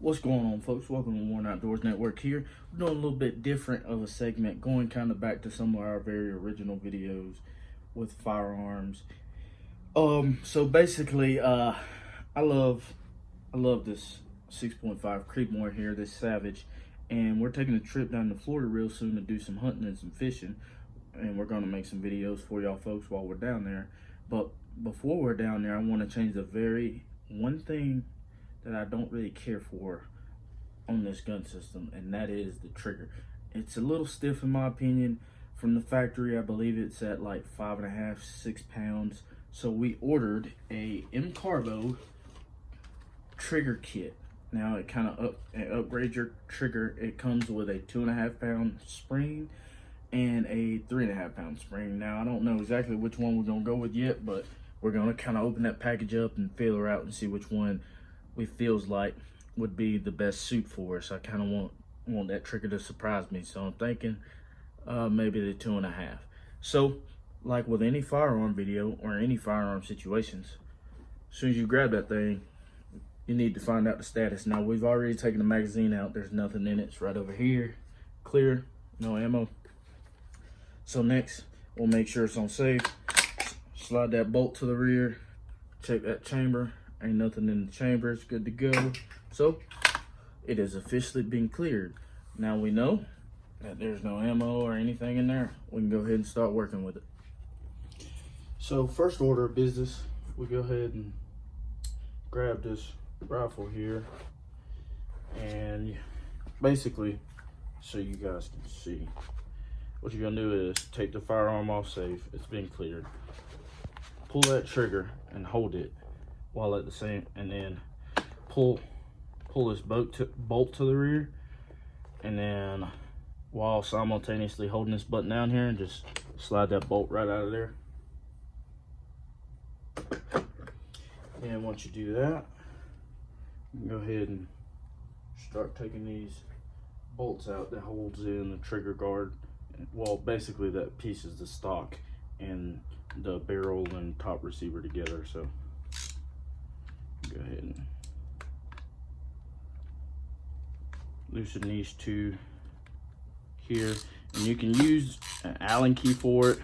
What's going on, folks? Welcome to Worn Outdoors Network here. We're doing a little bit different of a segment, going kind of back to some of our very original videos with firearms. So basically, I love this 6.5 Creedmoor here, this Savage, and we're taking a trip down to Florida real soon to do some hunting and some fishing, and we're gonna make some videos for y'all folks while we're down there. But before we're down there, I want to change the one thing that I don't really care for on this gun system, and that is the trigger. It's a little stiff in my opinion. From the factory, I believe it's at like 5.5, 6 pounds. So we ordered a M-Carbo trigger kit. Now it kind of upgrades your trigger. It comes with a 2.5 pound spring and a 3.5 pound spring. Now I don't know exactly which one we're gonna go with yet, but we're gonna kind of open that package up and feel her out and see which one we feels like would be the best suit for us. I kind of want that trigger to surprise me, so I'm thinking maybe the 2.5. So like with any firearm video or any firearm situations, as soon as you grab that thing, you need to find out the status. Now we've already taken the magazine out. There's nothing in it. It's right over here, clear, no ammo. So next we'll make sure it's on safe. Slide that bolt to the rear, check that chamber. Ain't nothing in the chamber, it's good to go. So it is officially been cleared. Now we know that there's no ammo or anything in there. We can go ahead and start working with it. So first order of business, we go ahead and grab this rifle here, and basically, so you guys can see, what you're gonna do is take the firearm off safe. It's been cleared. Pull that trigger and hold it while at the same, and then pull this bolt to the rear, and then while simultaneously holding this button down here, and just slide that bolt right out of there. And once you do that, you can go ahead and start taking these bolts out that holds in the trigger guard. Well, basically that piece is the stock and the barrel and top receiver together. So go ahead and loosen these two here, and you can use an Allen key for it.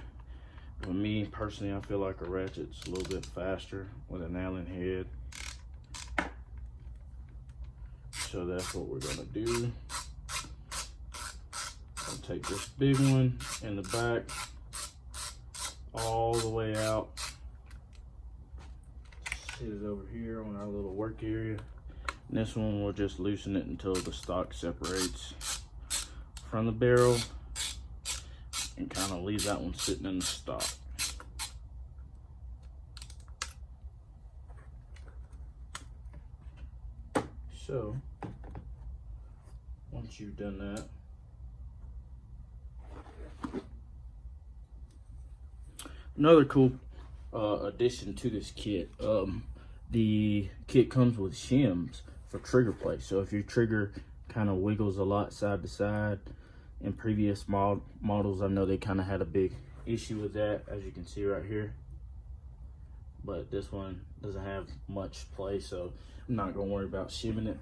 For me personally, I feel like a ratchet's a little bit faster with an Allen head, so that's what we're gonna do. I'll take this big one in the back all the way out. Sit it over here on our little work area. And this one, we'll just loosen it until the stock separates from the barrel, and kind of leave that one sitting in the stock. So once you've done that, another cool addition to this kit, the kit comes with shims for trigger play. So if your trigger kind of wiggles a lot side to side, in previous models I know they kind of had a big issue with that, as you can see right here, but this one doesn't have much play, so I'm not gonna worry about shimming it.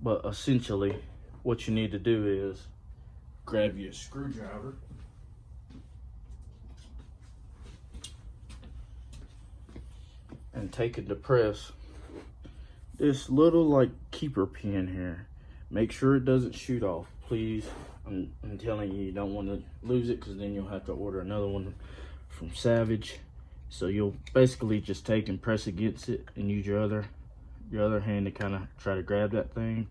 But essentially what you need to do is grab your screwdriver, and take it to press this little like keeper pin here. Make sure it doesn't shoot off, please. I'm telling you, you don't want to lose it, because then you'll have to order another one from Savage. So you'll basically just take and press against it and use your other hand to kind of try to grab that thing.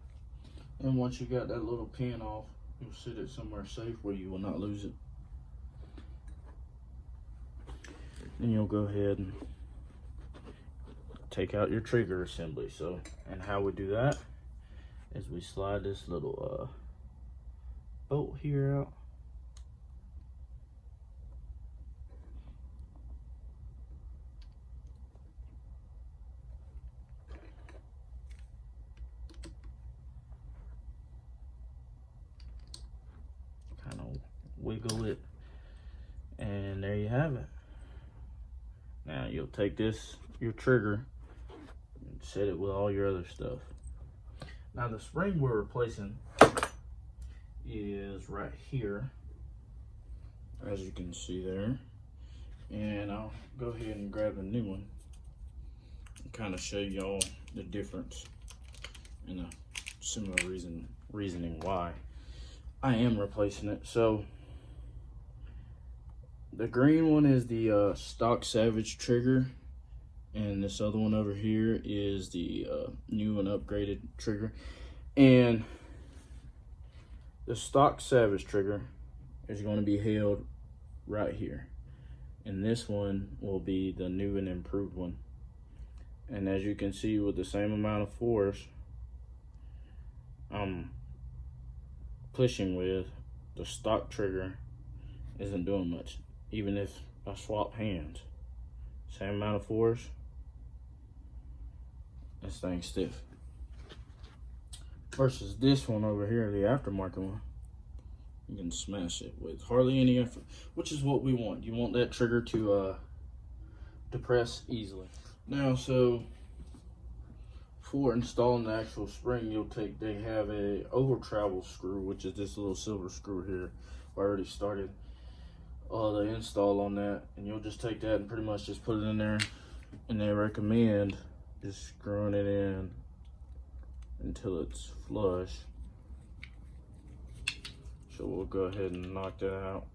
And once you got that little pin off, you'll sit it somewhere safe where you will not lose it. Then you'll go ahead and take out your trigger assembly. So, and how we do that is we slide this little bolt here out, kind of wiggle it, and there you have it. Now you'll take this, your trigger, and set it with all your other stuff. Now the spring we're replacing is right here, as you can see there. And I'll go ahead and grab a new one and kind of show y'all the difference and a similar reasoning why I am replacing it. So the green one is the stock Savage trigger, and this other one over here is the new and upgraded trigger. And the stock Savage trigger is going to be held right here, and this one will be the new and improved one. And as you can see, with the same amount of force I'm pushing with, the stock trigger isn't doing much. Even if I swap hands, same amount of force, this thing's stiff. Versus this one over here, the aftermarket one, you can smash it with hardly any effort, which is what we want. You want that trigger to depress easily. Now, so for installing the actual spring, they have a over travel screw, which is this little silver screw here. I already started the install on that, and you'll just take that and pretty much just put it in there, and they recommend just screwing it in until it's flush. So we'll go ahead and knock that out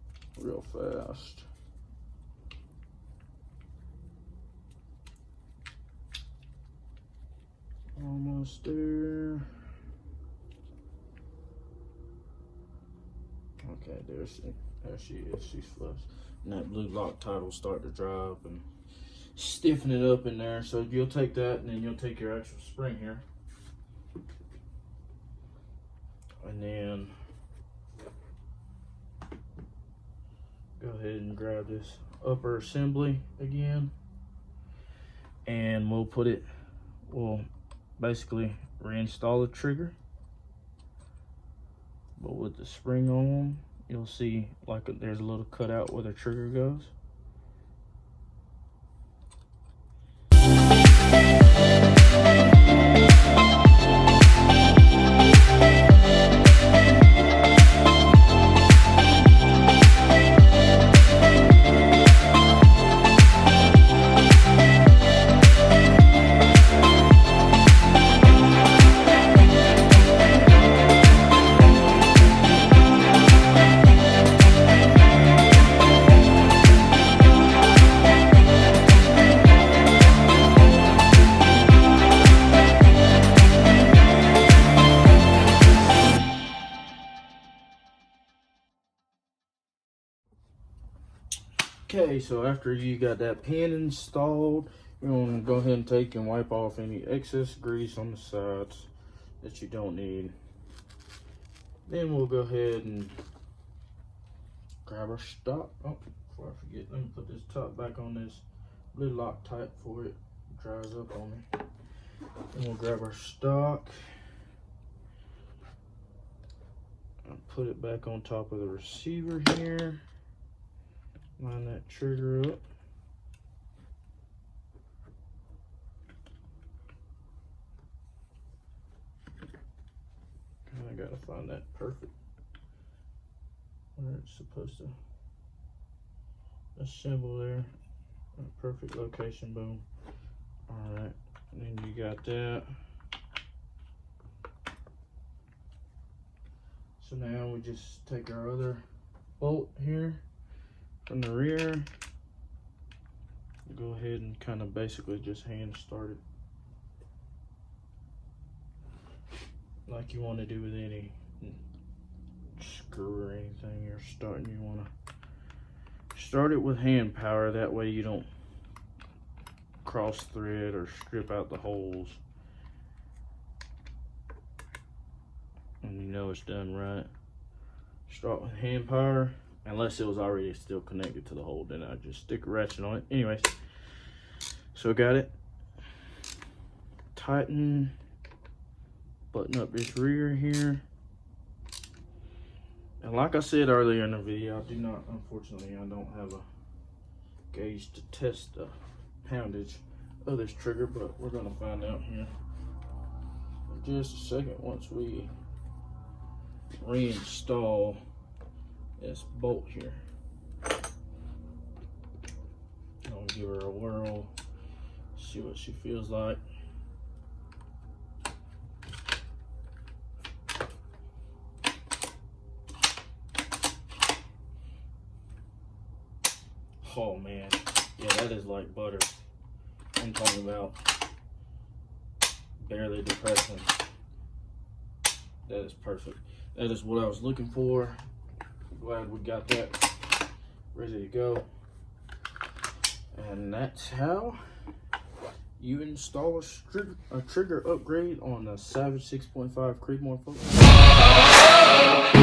real fast. Almost there. Okay, there she is. She's flush. And that blue Loctite will start to dry up and stiffen it up in there. So you'll take that, and then you'll take your actual spring here, and then go ahead and grab this upper assembly again, and we'll basically reinstall the trigger. But with the spring on, you'll see like there's a little cutout where the trigger goes. Okay, so after you got that pin installed, you're going to go ahead and take and wipe off any excess grease on the sides that you don't need. Then we'll go ahead and grab our stock. Oh, before I forget, let me put this top back on this blue Loctite before it dries up on me. Then we'll grab our stock and put it back on top of the receiver here. Line that trigger up. I gotta find that perfect where it's supposed to assemble there. A perfect location, boom. Alright, and then you got that. So now we just take our other bolt here from the rear, go ahead and kind of basically just hand start it like you want to do with any screw or anything you're starting. You want to start it with hand power, that way you don't cross thread or strip out the holes, and you know it's done right. Start with hand power. Unless it was already still connected to the hole, then I just stick a ratchet on it. Anyways, so got it. Tighten, button up this rear here. And like I said earlier in the video, unfortunately, I don't have a gauge to test the poundage of this trigger, but we're gonna find out here in just a second once we reinstall this bolt here. I'll give her a whirl, see what she feels like. Oh man, yeah, that is like butter. I'm talking about barely depressing. That is perfect. That is what I was looking for. Glad we got that ready to go. And that's how you install a trigger upgrade on the Savage 6.5 Creedmoor, folks.